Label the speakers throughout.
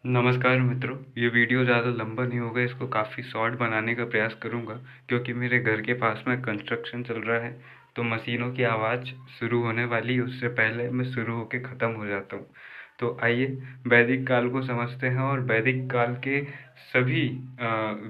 Speaker 1: नमस्कार मित्रों, ये वीडियो ज़्यादा लंबा नहीं होगा, इसको काफ़ी शॉर्ट बनाने का प्रयास करूँगा क्योंकि मेरे घर के पास में कंस्ट्रक्शन चल रहा है। तो मशीनों की आवाज़ शुरू होने वाली है, उससे पहले मैं शुरू होके ख़त्म हो जाता हूँ। तो आइए वैदिक काल को समझते हैं और वैदिक काल के सभी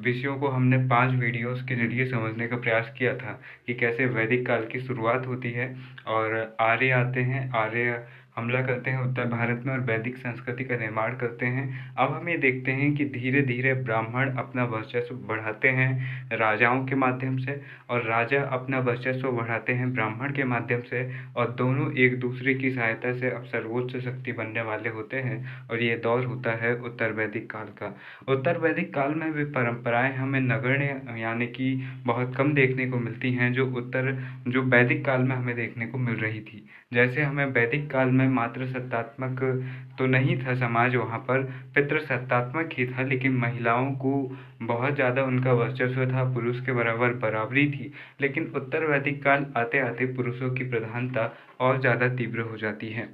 Speaker 1: विषयों को हमने 5 वीडियोज़ के ज़रिए समझने का प्रयास किया था कि कैसे वैदिक काल की शुरुआत होती है और आर्य आते हैं, आर्य हमला करते हैं उत्तर भारत में और वैदिक संस्कृति का निर्माण करते हैं। अब हम ये देखते हैं कि धीरे धीरे ब्राह्मण अपना वर्चस्व बढ़ाते हैं राजाओं के माध्यम से और राजा अपना वर्चस्व बढ़ाते हैं ब्राह्मण के माध्यम से और दोनों एक दूसरे की सहायता से अब सर्वोच्च शक्ति बनने वाले होते हैं और ये दौर होता है उत्तर वैदिक काल का। उत्तर वैदिक काल में भी परंपराएं हमें नगण्य यानी कि बहुत कम देखने को मिलती हैं जो वैदिक काल में हमें देखने को मिल रही थी। जैसे हमें वैदिक काल में मातृ सत्तात्मक तो नहीं था समाज, वहाँ पर पितृ सत्तात्मक ही था, लेकिन महिलाओं को बहुत ज़्यादा उनका वर्चस्व था, पुरुष के बराबर बराबरी थी। लेकिन उत्तर वैदिक काल आते आते पुरुषों की प्रधानता और ज़्यादा तीव्र हो जाती है।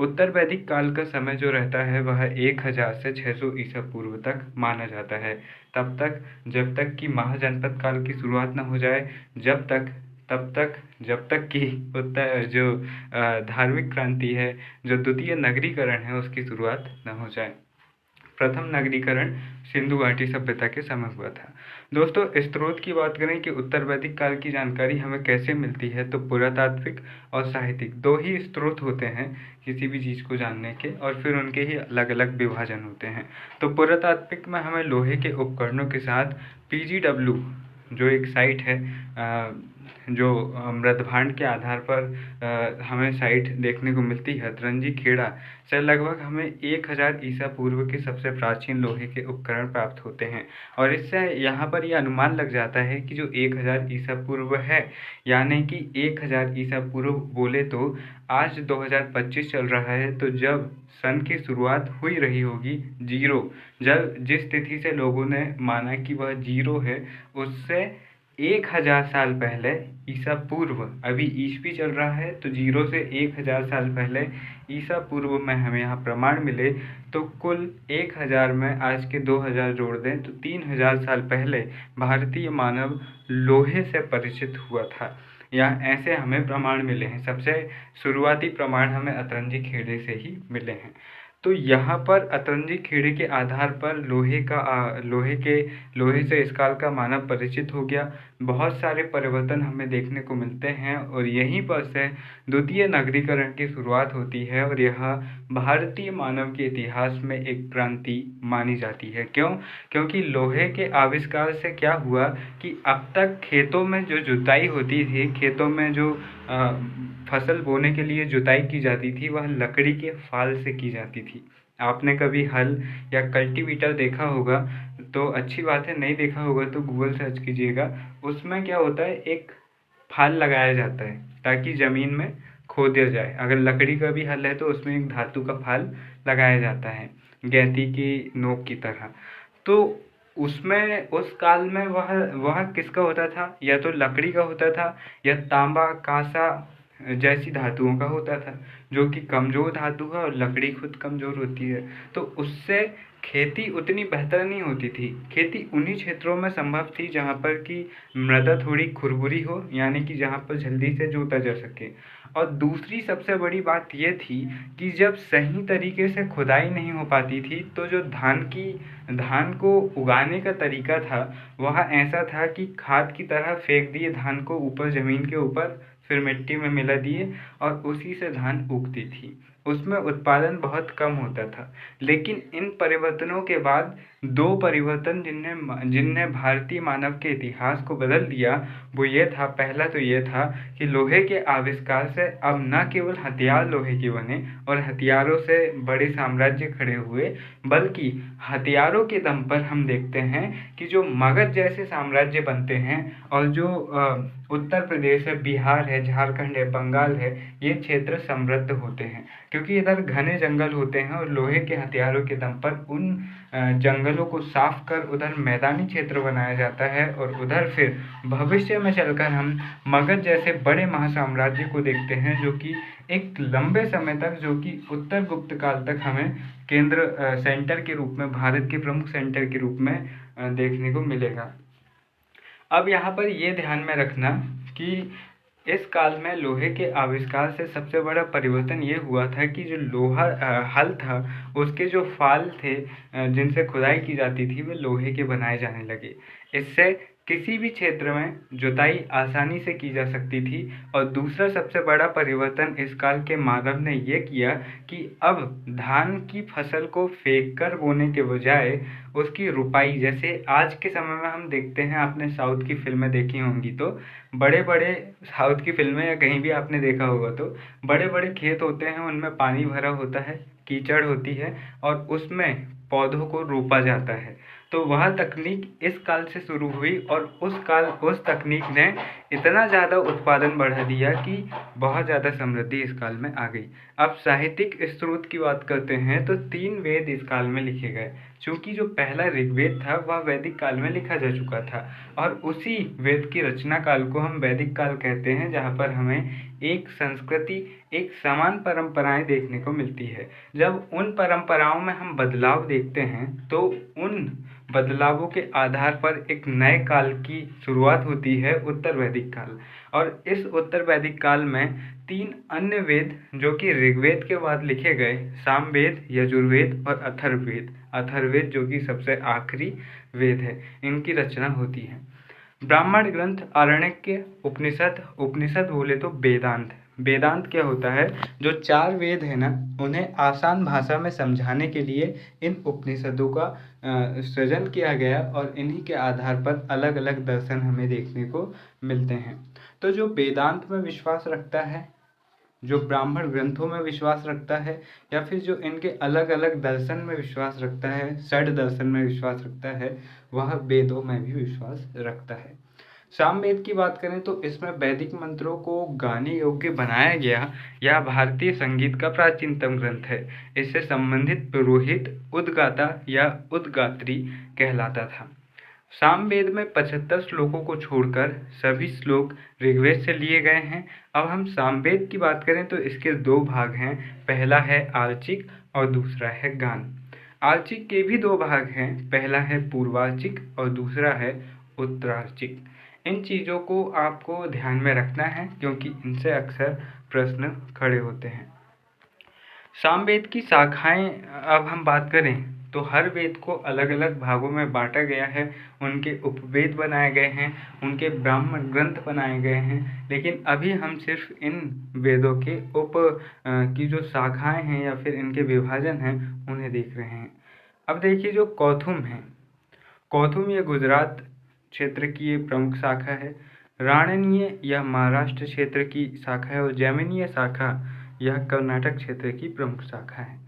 Speaker 1: उत्तर वैदिक काल का समय जो रहता है वह 1000 से 600 ईसा पूर्व तक माना जाता है। तब तक जब तक कि महाजनपद काल की शुरुआत न हो जाए, जब तक तब तक जब तक कि उत्तर जो धार्मिक क्रांति है, जो द्वितीय नगरीकरण है, उसकी शुरुआत न हो जाए। प्रथम नगरीकरण सिंधु घाटी सभ्यता के समय हुआ था। दोस्तों, स्रोत की बात करें कि उत्तर वैदिक काल की जानकारी हमें कैसे मिलती है, तो पुरातात्विक और साहित्यिक दो ही स्रोत होते हैं किसी भी चीज़ को जानने के, और फिर उनके ही अलग अलग विभाजन होते हैं। तो पुरातात्विक में हमें लोहे के उपकरणों के साथ PGW जो एक साइट है, जो मृदभांड के आधार पर हमें साइट देखने को मिलती है, अतरंजी खेड़ा से लगभग हमें 1000 ईसा पूर्व के सबसे प्राचीन लोहे के उपकरण प्राप्त होते हैं। और इससे यहाँ पर यह अनुमान लग जाता है कि जो 1000 ईसा पूर्व है, यानी कि 1000 ईसा पूर्व बोले तो आज 2025 चल रहा है, तो जब सन की शुरुआत हुई रही होगी, जीरो, जब जिस तिथि से लोगों ने माना कि वह जीरो है, उससे 1000 साल पहले ईसा पूर्व, अभी ईस्वी चल रहा है, तो जीरो से 1000 साल पहले ईसा पूर्व में हमें यहाँ प्रमाण मिले, तो कुल 1000 में आज के 2000 जोड़ दें तो 3000 साल पहले भारतीय मानव लोहे से परिचित हुआ था। यहाँ ऐसे हमें प्रमाण मिले हैं। सबसे शुरुआती प्रमाण हमें अतरंजी खेड़े से ही मिले हैं। तो यहाँ पर अतरंजी खेड़े के आधार पर लोहे से इस काल का मानव परिचित हो गया। बहुत सारे परिवर्तन हमें देखने को मिलते हैं और यहीं पर से द्वितीय नगरीकरण की शुरुआत होती है और यह भारतीय मानव के इतिहास में एक क्रांति मानी जाती है। क्यों? क्योंकि लोहे के आविष्कार से क्या हुआ कि अब तक खेतों में जो जुताई होती थी, खेतों में जो फसल बोने के लिए जुताई की जाती थी, वह लकड़ी के फाल से की जाती थी। आपने कभी हल या कल्टीवेटर देखा होगा तो अच्छी बात है, नहीं देखा होगा तो गूगल सर्च कीजिएगा। उसमें क्या होता है, एक फाल लगाया जाता है ताकि ज़मीन में खोदा जाए। अगर लकड़ी का भी हल है तो उसमें एक धातु का फाल लगाया जाता है, गैंती की नोक की तरह। तो उसमें उस काल में वह किसका होता था? या तो लकड़ी का होता था या तांबा, कांसा जैसी धातुओं का होता था, जो कि कमज़ोर धातु है और लकड़ी खुद कमज़ोर होती है। तो उससे खेती उतनी बेहतर नहीं होती थी। खेती उन्हीं क्षेत्रों में संभव थी जहाँ पर कि मृदा थोड़ी खुरबुरी हो, यानी कि जहाँ पर जल्दी से जोता जा सके। और दूसरी सबसे बड़ी बात ये थी कि जब सही तरीके से खुदाई नहीं हो पाती थी, तो जो धान को उगाने का तरीका था वह ऐसा था कि खाद की तरह फेंक दिए धान को ऊपर, ज़मीन के ऊपर, फिर मिट्टी में मिला दिए और उसी से धान उगती थी। उसमें उत्पादन बहुत कम होता था। लेकिन इन परिवर्तनों के बाद दो परिवर्तन जिनने भारतीय मानव के इतिहास को बदल दिया, वो ये था, पहला तो ये था कि लोहे के आविष्कार से अब न केवल हथियार लोहे के बने और हथियारों से बड़े साम्राज्य खड़े हुए, बल्कि हथियारों के दम पर हम देखते हैं कि जो मगध जैसे साम्राज्य बनते हैं और जो उत्तर प्रदेश है, बिहार है, झारखंड है, बंगाल है, ये क्षेत्र समृद्ध होते हैं क्योंकि इधर घने जंगल होते हैं और लोहे के हथियारों के दम पर उन जंगलों को साफ कर उधर मैदानी क्षेत्र बनाया जाता है और उधर फिर भविष्य में चलकर हम मगध जैसे बड़े महासाम्राज्य को देखते हैं जो कि एक लंबे समय तक, जो कि उत्तर गुप्त काल तक हमें केंद्र सेंटर के रूप में, भारत के प्रमुख सेंटर के रूप में देखने को मिलेगा। अब यहाँ पर ये ध्यान में रखना कि इस काल में लोहे के आविष्कार से सबसे बड़ा परिवर्तन ये हुआ था कि जो लोहा हल था उसके जो फाल थे जिनसे खुदाई की जाती थी वे लोहे के बनाए जाने लगे। इससे किसी भी क्षेत्र में जुताई आसानी से की जा सकती थी। और दूसरा सबसे बड़ा परिवर्तन इस काल के मानव ने ये किया कि अब धान की फसल को फेंक कर बोने के बजाय उसकी रुपाई, जैसे आज के समय में हम देखते हैं, आपने साउथ की फिल्में देखी होंगी तो बड़े बड़े साउथ की फिल्में या कहीं भी आपने देखा होगा तो बड़े बड़े खेत होते हैं, उनमें पानी भरा होता है, कीचड़ होती है और उसमें पौधों को रोपा जाता है। तो वह तकनीक इस काल से शुरू हुई और उस तकनीक ने इतना ज़्यादा उत्पादन बढ़ा दिया कि बहुत ज़्यादा समृद्धि इस काल में आ गई। अब साहित्यिक स्रोत की बात करते हैं तो 3 वेद इस काल में लिखे गए। चूँकि जो पहला ऋग्वेद था वह वैदिक काल में लिखा जा चुका था और उसी वेद की रचना काल को हम वैदिक काल कहते हैं, जहाँ पर हमें एक संस्कृति, एक समान परंपराएं देखने को मिलती है। जब उन परंपराओं में हम बदलाव देखते हैं तो उन बदलावों के आधार पर एक नए काल की शुरुआत होती है, उत्तर वैदिक काल। और इस उत्तर वैदिक काल में 3 अन्य वेद जो कि ऋग्वेद के बाद लिखे गए, सामवेद, यजुर्वेद और अथर्ववेद, अथर्ववेद जो कि सबसे आखिरी वेद है, इनकी रचना होती है। ब्राह्मण ग्रंथ, आरण्यक, उपनिषद बोले तो वेदांत। वेदांत क्या होता है? जो 4 वेद है ना, उन्हें आसान भाषा में समझाने के लिए इन उपनिषदों का सृजन किया गया और इन्हीं के आधार पर अलग अलग दर्शन हमें देखने को मिलते हैं। तो जो वेदांत में विश्वास रखता है, जो ब्राह्मण ग्रंथों में विश्वास रखता है, या फिर जो इनके अलग अलग दर्शन में विश्वास रखता है, षड दर्शन में विश्वास रखता है, वह वेदों में भी विश्वास रखता है। सामवेद की बात करें तो इसमें वैदिक मंत्रों को गाने योग्य बनाया गया, यह भारतीय संगीत का प्राचीनतम ग्रंथ है। इससे संबंधित पुरोहित उद्गाता या उद्गात्री कहलाता था। सामवेद में 75 श्लोकों को छोड़कर सभी श्लोक ऋग्वेद से लिए गए हैं। अब हम सामवेद की बात करें तो इसके 2 भाग हैं, पहला है आर्चिक और दूसरा है गान। आर्चिक के भी 2 भाग हैं, पहला है पूर्वार्चिक और दूसरा है उत्तरार्चिक। इन चीज़ों को आपको ध्यान में रखना है क्योंकि इनसे अक्सर प्रश्न खड़े होते हैं। सामवेद की शाखाएं अब हम बात करें तो हर वेद को अलग अलग भागों में बांटा गया है, उनके उपवेद बनाए गए हैं, उनके ब्राह्मण ग्रंथ बनाए गए हैं। लेकिन अभी हम सिर्फ इन वेदों के की जो शाखाएं हैं या फिर इनके विभाजन हैं उन्हें देख रहे हैं। अब देखिए जो कौथुम है, कौथुम ये गुजरात क्षेत्र की एक प्रमुख शाखा है। राणनीय यह महाराष्ट्र क्षेत्र की शाखा है और जैमिनीय शाखा यह कर्नाटक क्षेत्र की प्रमुख शाखा है।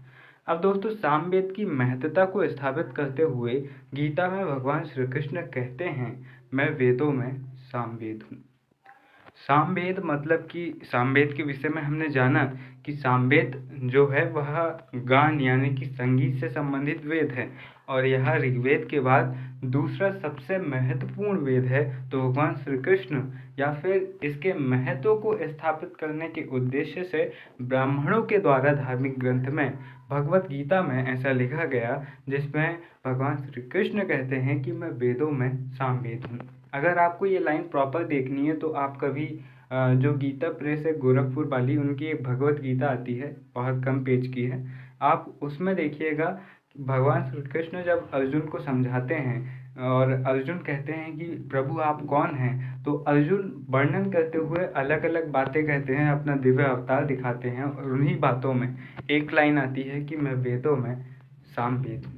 Speaker 1: अब दोस्तों सामवेद की महत्ता को स्थापित करते हुए गीता में भगवान श्री कृष्ण कहते हैं, मैं वेदों में सामवेद हूँ। सामवेद मतलब कि सामवेद के विषय में हमने जाना कि सामवेद जो है वह गान यानी कि संगीत से संबंधित वेद है और यह ऋग्वेद के बाद दूसरा सबसे महत्वपूर्ण वेद है। तो भगवान श्री कृष्ण या फिर इसके महत्व को स्थापित करने के उद्देश्य से ब्राह्मणों के द्वारा धार्मिक ग्रंथ में भगवत गीता में ऐसा लिखा गया, जिसमें भगवान श्री कृष्ण कहते हैं कि मैं वेदों में सामवेद हूँ। अगर आपको ये लाइन प्रॉपर देखनी है तो आप कभी जो गीता प्रेस है गोरखपुर वाली, उनकी एक भगवत गीता आती है, बहुत कम पेज की है, आप उसमें देखिएगा भगवान श्री कृष्ण जब अर्जुन को समझाते हैं और अर्जुन कहते हैं कि प्रभु आप कौन हैं, तो अर्जुन वर्णन करते हुए अलग अलग बातें कहते हैं, अपना दिव्य अवतार दिखाते हैं और उन्हीं बातों में एक लाइन आती है कि मैं वेदों में सामवेद हूँ।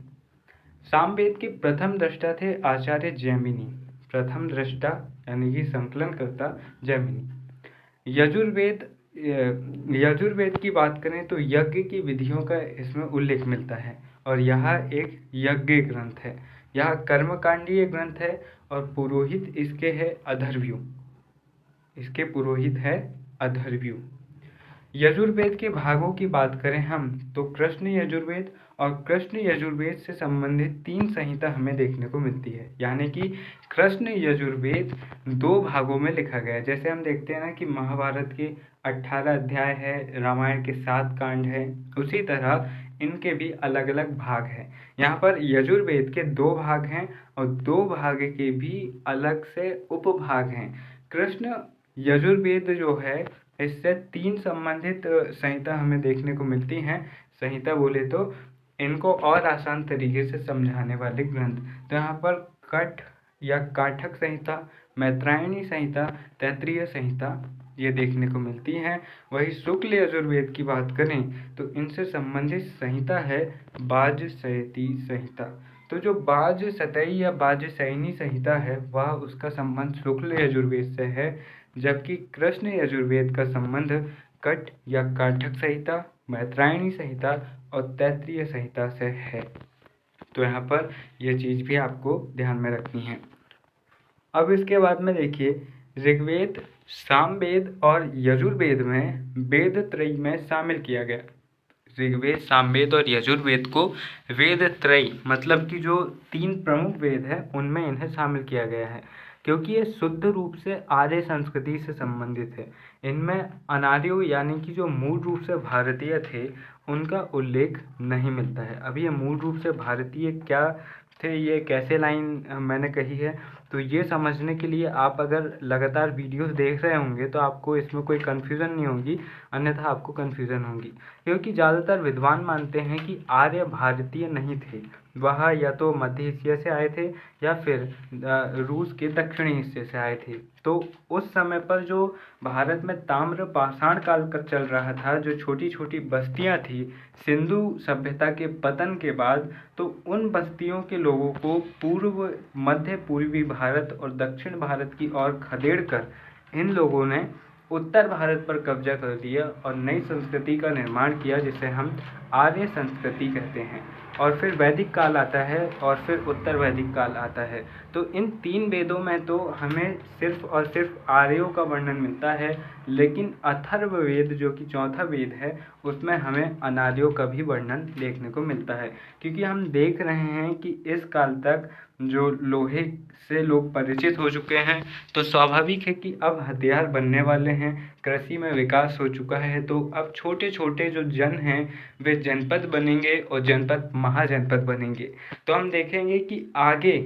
Speaker 1: सामवेद के प्रथम दृष्टा थे आचार्य जैमिनी, प्रथम दृष्टा यानी कि संकलनकर्ता जैमिनी। यजुर्वेद की बात करें तो यज्ञ की विधियों का इसमें उल्लेख मिलता है और यह एक यज्ञ ग्रंथ है, यह कर्मकांडीय ग्रंथ है और पुरोहित इसके है अधर्व्यू। इसके पुरोहित है अथर्वयु। यजुर्वेद के भागों की बात करें हम तो कृष्ण यजुर्वेद और कृष्ण यजुर्वेद से संबंधित 3 संहिता हमें देखने को मिलती है, यानी कि कृष्ण यजुर्वेद 2 भागों में लिखा गया है। जैसे हम देखते हैं ना कि महाभारत के 18 अध्याय है, रामायण के 7 कांड है, उसी तरह इनके भी अलग अलग भाग हैं। यहाँ पर यजुर्वेद के 2 भाग हैं और 2 भाग के भी अलग से उपभाग हैं। कृष्ण यजुर्वेद जो है इससे 3 संबंधित संहिता हमें देखने को मिलती हैं। संहिता बोले तो इनको और आसान तरीके से समझाने वाले ग्रंथ। तो यहाँ पर कठ या काठक संहिता, मैत्रायणी संहिता, तैत्तिरीय संहिता ये देखने को मिलती हैं। वही शुक्ल यजुर्वेद की बात करें तो इनसे संबंधित संहिता है वाजसयती संहिता। तो जो वाजसतई या वाजसयनी संहिता है वह उसका संबंध शुक्ल यजुर्वेद से है, जबकि कृष्ण यजुर्वेद का संबंध कठ या काठक संहिता, मैत्रायणी संहिता और तैत्तिरीय संहिता से है। तो यहाँ पर यह चीज़ भी आपको ध्यान में रखनी है। अब इसके बाद में देखिए ऋग्वेद, सामवेद और यजुर्वेद में वेद त्रयी में शामिल किया गया। ऋग्वेद, सामवेद और यजुर्वेद को वेद त्रयी मतलब कि जो 3 प्रमुख वेद हैं उनमें इन्हें शामिल किया गया है, क्योंकि ये शुद्ध रूप से आर्य संस्कृति से संबंधित है। इनमें अनार्यों यानी कि जो मूल रूप से भारतीय थे उनका उल्लेख नहीं मिलता है। अभी ये मूल रूप से भारतीय क्या थे, ये कैसे लाइन मैंने कही है, तो ये समझने के लिए आप अगर लगातार वीडियोस देख रहे होंगे तो आपको इसमें कोई कन्फ्यूज़न नहीं होगी, अन्यथा आपको कन्फ्यूज़न होगी। क्योंकि ज़्यादातर विद्वान मानते हैं कि आर्य भारतीय नहीं थे, वह या तो मध्य एशिया से आए थे या फिर रूस के दक्षिणी हिस्से से आए थे। तो उस समय पर जो भारत में ताम्र पाषाण काल का चल रहा था, जो छोटी छोटी बस्तियां थी सिंधु सभ्यता के पतन के बाद, तो उन बस्तियों के लोगों को पूर्व मध्य पूर्वी भारत और दक्षिण भारत की ओर खदेड़ कर इन लोगों ने उत्तर भारत पर कब्जा कर दिया और नई संस्कृति का निर्माण किया, जिसे हम आर्य संस्कृति कहते हैं। और फिर वैदिक काल आता है और फिर उत्तर वैदिक काल आता है। तो इन 3 वेदों में तो हमें सिर्फ और सिर्फ आर्यों का वर्णन मिलता है, लेकिन अथर्ववेद जो कि 4था वेद है उसमें हमें अनार्यों का भी वर्णन देखने को मिलता है। क्योंकि हम देख रहे हैं कि इस काल तक जो लोहे से लोग परिचित हो चुके हैं, तो स्वाभाविक है कि अब हथियार बनने वाले हैं, कृषि में विकास हो चुका है, तो अब छोटे छोटे जो जन हैं वे जनपद बनेंगे और जनपद महाजनपद बनेंगे। तो हम देखेंगे कि आगे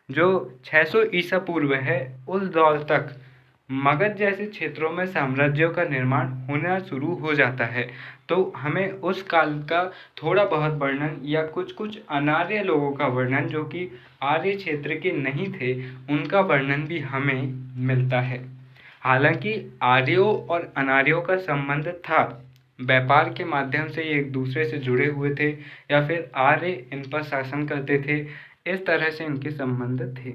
Speaker 1: जो 600 ईसा पूर्व है उस दौर तक मगध जैसे क्षेत्रों में साम्राज्यों का निर्माण होना शुरू हो जाता है। तो हमें उस काल का थोड़ा बहुत वर्णन या कुछ कुछ अनार्य लोगों का वर्णन जो कि आर्य क्षेत्र के नहीं थे उनका वर्णन भी हमें मिलता है। हालांकि आर्यों और अनार्यों का संबंध था, व्यापार के माध्यम से ये एक दूसरे से जुड़े हुए थे या फिर आर्य इन पर शासन करते थे, इस तरह से इनके संबंध थे।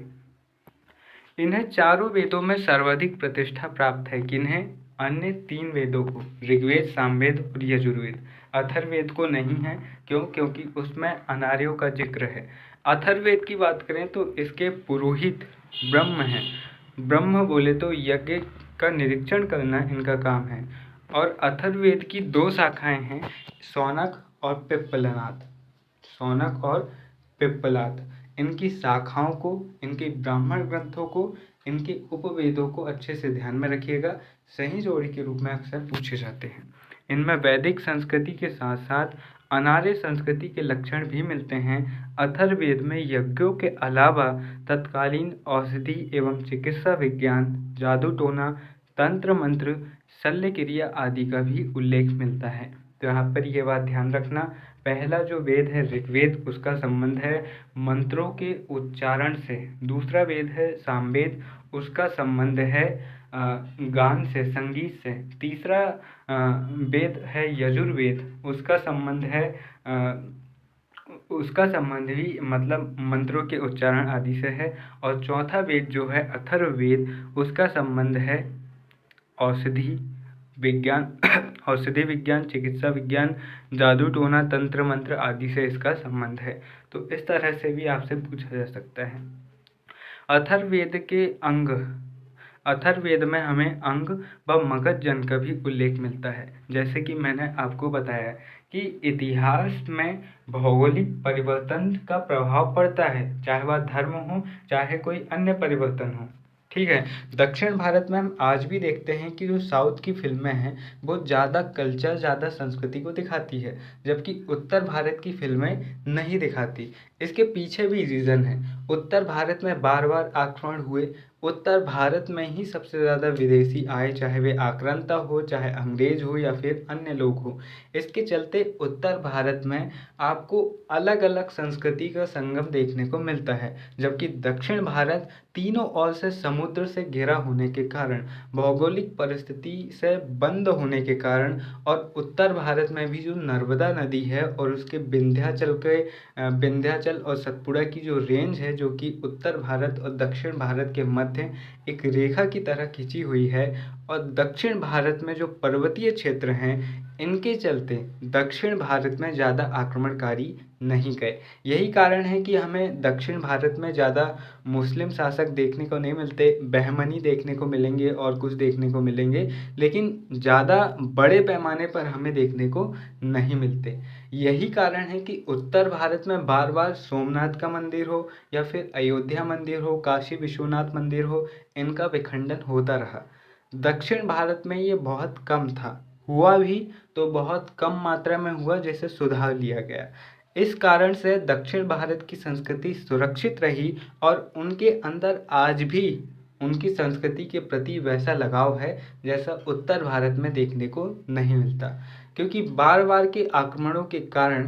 Speaker 1: इन्हें चारों वेदों में सर्वाधिक प्रतिष्ठा प्राप्त है। किन्हें? अन्य 3 वेदों को, ऋग्वेद, सामवेद और यजुर्वेद। अथर्ववेद को नहीं है। क्यों? क्योंकि उसमें अनार्यों का जिक्र है। अथर्ववेद की बात करें तो इसके पुरोहित ब्रह्म हैं। ब्रह्म बोले तो यज्ञ का निरीक्षण करना इनका काम है। और अथर्ववेद की 2 शाखाएं हैं, शौनक और पिप्पलाद। शौनक और पिप्पलाद, इनकी शाखाओं को, इनके ब्राह्मण ग्रंथों को, इनके उपवेदों को अच्छे से ध्यान में रखिएगा, सही जोड़ी के रूप में अक्सर पूछे जाते हैं। इनमें वैदिक संस्कृति के साथ साथ अनार्य संस्कृति के लक्षण भी मिलते हैं। अथर्ववेद में यज्ञों के अलावा तत्कालीन औषधि एवं चिकित्सा विज्ञान, जादू टोना, तंत्र मंत्र, शल्य क्रिया आदि का भी उल्लेख मिलता है। तो यहाँ पर यह बात ध्यान रखना, पहला जो वेद है ऋग्वेद, उसका संबंध है मंत्रों के उच्चारण से। दूसरा वेद है सामवेद, उसका संबंध है गान से, संगीत से। तीसरा वेद है यजुर्वेद, उसका संबंध भी मतलब मंत्रों के उच्चारण आदि से है। और चौथा वेद जो है अथर्ववेद, उसका संबंध है औषधि विज्ञान, चिकित्सा विज्ञान, जादू टोना, तंत्र मंत्र आदि से इसका संबंध है। तो इस तरह से भी आपसे पूछा जा सकता है। अथर्ववेद के अंग अथर्ववेद में हमें अंग व मगध जन का भी उल्लेख मिलता है। जैसे कि मैंने आपको बताया कि इतिहास में भौगोलिक परिवर्तन का प्रभाव पड़ता है, चाहे वह धर्म हो चाहे कोई अन्य परिवर्तन हो। ठीक है, दक्षिण भारत में हम आज भी देखते हैं कि जो साउथ की फिल्में हैं वो ज़्यादा कल्चर, ज़्यादा संस्कृति को दिखाती है, जबकि उत्तर भारत की फिल्में नहीं दिखाती। इसके पीछे भी रीज़न है। उत्तर भारत में बार बार आक्रमण हुए, उत्तर भारत में ही सबसे ज़्यादा विदेशी आए, चाहे वे आक्रांता हो, चाहे अंग्रेज हो या फिर अन्य लोग हो। इसके चलते उत्तर भारत में आपको अलग अलग संस्कृति का संगम देखने को मिलता है, जबकि दक्षिण भारत तीनों ओर से समुद्र से घिरा होने के कारण, भौगोलिक परिस्थिति से बंद होने के कारण, और उत्तर भारत में भी जो नर्मदा नदी है और उसके विंध्याचल और सतपुड़ा की जो रेंज है, जो कि उत्तर भारत और दक्षिण भारत के मध्य एक रेखा की तरह खिंची हुई है, और दक्षिण भारत में जो पर्वतीय क्षेत्र हैं, इनके चलते दक्षिण भारत में ज़्यादा आक्रमणकारी नहीं गए। यही कारण है कि हमें दक्षिण भारत में ज़्यादा मुस्लिम शासक देखने को नहीं मिलते, बहमनी देखने को मिलेंगे और कुछ देखने को मिलेंगे, लेकिन ज़्यादा बड़े पैमाने पर हमें देखने को नहीं मिलते। यही कारण है कि उत्तर भारत में बार बार सोमनाथ का मंदिर हो या फिर अयोध्या मंदिर हो, काशी विश्वनाथ मंदिर हो, इनका विखंडन होता रहा। दक्षिण भारत में ये बहुत कम था, हुआ भी तो बहुत कम मात्रा में हुआ, जैसे सुधार लिया गया। इस कारण से दक्षिण भारत की संस्कृति सुरक्षित रही और उनके अंदर आज भी उनकी संस्कृति के प्रति वैसा लगाव है जैसा उत्तर भारत में देखने को नहीं मिलता। क्योंकि बार बार के आक्रमणों के कारण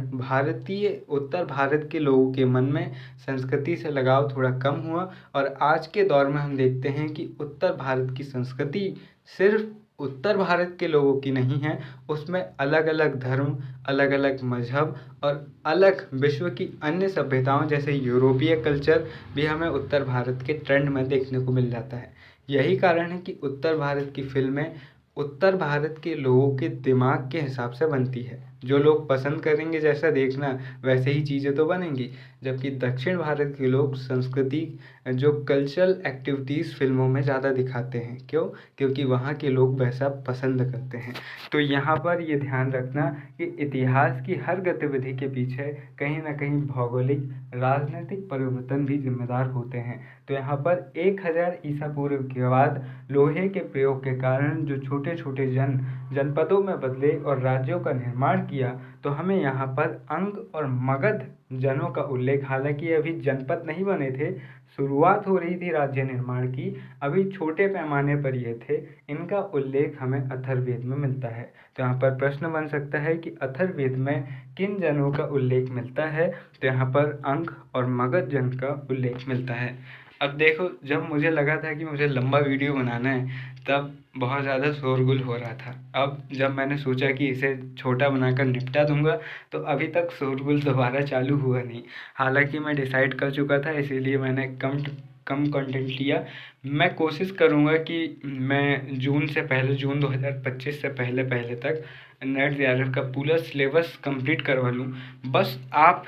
Speaker 1: उत्तर भारत के लोगों के मन में संस्कृति से लगाव थोड़ा कम हुआ, और आज के दौर में हम देखते हैं कि उत्तर भारत की संस्कृति सिर्फ उत्तर भारत के लोगों की नहीं है, उसमें अलग अलग धर्म, अलग अलग मजहब और अलग विश्व की अन्य सभ्यताओं जैसे यूरोपीय कल्चर भी हमें उत्तर भारत के ट्रेंड में देखने को मिल जाता है। यही कारण है कि उत्तर भारत की फिल्में उत्तर भारत के लोगों के दिमाग के हिसाब से बनती है। जो लोग पसंद करेंगे जैसा देखना, वैसे ही चीज़ें तो बनेंगी। जबकि दक्षिण भारत के लोग संस्कृति, जो कल्चरल एक्टिविटीज़ फिल्मों में ज़्यादा दिखाते हैं। क्यों? क्योंकि वहाँ के लोग वैसा पसंद करते हैं। तो यहाँ पर ये ध्यान रखना कि इतिहास की हर गतिविधि के पीछे कहीं ना कहीं भौगोलिक, राजनीतिक परिवर्तन भी जिम्मेदार होते हैं। तो यहाँ पर 1000 ईसा पूर्व के बाद लोहे के प्रयोग के कारण जो छोटे छोटे जनपदों में बदले और राज्यों का निर्माण किया, तो हमें यहाँ पर अंग और मगध जनों का उल्लेख, हालांकि अभी जनपद नहीं बने थे, शुरुआत हो रही थी राज्य निर्माण की, अभी छोटे पैमाने पर ये थे, इनका उल्लेख हमें अथर्ववेद में मिलता है। तो यहाँ पर प्रश्न बन सकता है कि अथर्ववेद में किन जनों का उल्लेख मिलता है? तो यहाँ पर अंग और मगध जन का उल्लेख मिलता है। अब देखो, जब मुझे लगा था कि मुझे लंबा वीडियो बनाना है, तब बहुत ज़्यादा शोरगुल हो रहा था। अब जब मैंने सोचा कि इसे छोटा बनाकर निपटा दूंगा, तो अभी तक शोरगुल दोबारा चालू हुआ नहीं। हालांकि मैं डिसाइड कर चुका था, इसीलिए मैंने कम कंटेंट लिया। मैं कोशिश करूंगा कि मैं जून 2025 से पहले तक नेट जेआरएफ का पूरा सिलेबस कंप्लीट करवा लूँ। बस आप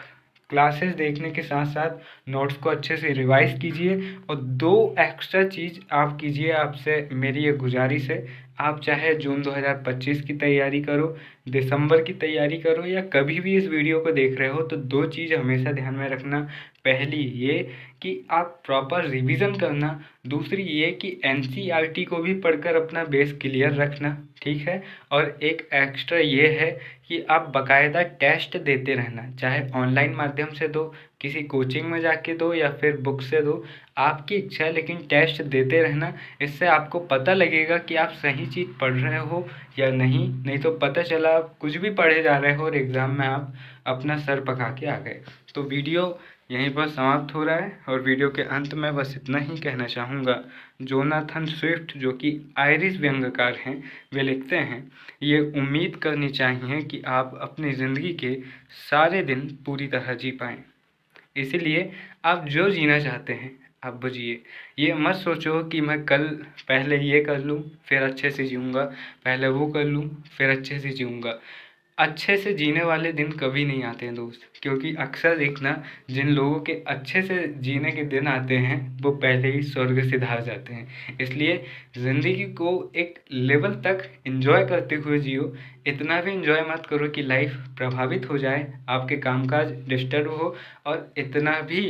Speaker 1: क्लासेस देखने के साथ साथ नोट्स को अच्छे से रिवाइज कीजिए, और 2 एक्स्ट्रा चीज़ आप कीजिए। आपसे मेरी ये गुजारिश है, आप चाहे जून 2025 की तैयारी करो, दिसंबर की तैयारी करो, या कभी भी इस वीडियो को देख रहे हो, तो 2 चीज़ हमेशा ध्यान में रखना। पहली ये कि आप प्रॉपर रिवीजन करना, दूसरी ये कि एनसीईआरटी को भी पढ़कर अपना बेस क्लियर रखना, ठीक है। और एक एक्स्ट्रा ये है कि आप बाकायदा टेस्ट देते रहना, चाहे ऑनलाइन माध्यम से दो, किसी कोचिंग में जाके दो, या फिर बुक से दो, आपकी इच्छा है, लेकिन टेस्ट देते रहना। इससे आपको पता लगेगा कि आप सही चीज़ पढ़ रहे हो या नहीं तो पता चला आप कुछ भी पढ़े जा रहे हो और एग्ज़ाम में आप अपना सर पका के आ गए। तो वीडियो यहीं पर समाप्त हो रहा है, और वीडियो के अंत में बस इतना ही कहना चाहूँगा। जोनाथन स्विफ्ट, जो कि आयरिश व्यंग्यकार हैं, वे लिखते हैं, ये उम्मीद करनी चाहिए कि आप अपनी ज़िंदगी के सारे दिन पूरी तरह जी पाएँ। इसीलिए आप जो जीना चाहते हैं आप वो जिए। ये मत सोचो कि मैं कल पहले ये कर लूँ फिर अच्छे से जीऊँगा, पहले वो कर लूँ फिर अच्छे से जीऊँगा। अच्छे से जीने वाले दिन कभी नहीं आते हैं दोस्त, क्योंकि अक्सर देखना, जिन लोगों के अच्छे से जीने के दिन आते हैं वो पहले ही स्वर्ग सिधार जाते हैं। इसलिए ज़िंदगी को एक लेवल तक एंजॉय करते हुए जियो। इतना भी एंजॉय मत करो कि लाइफ प्रभावित हो जाए, आपके कामकाज डिस्टर्ब हो, और इतना भी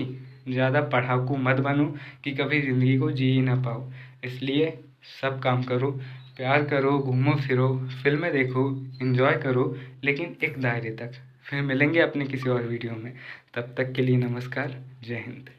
Speaker 1: ज़्यादा पढ़ाकू मत बनो कि कभी ज़िंदगी को जी ही ना पाओ। इसलिए सब काम करो, प्यार करो, घूमो फिरो, फिल्में देखो, एंजॉय करो, लेकिन एक दायरे तक। फिर मिलेंगे अपने किसी और वीडियो में। तब तक के लिए नमस्कार। जय हिंद।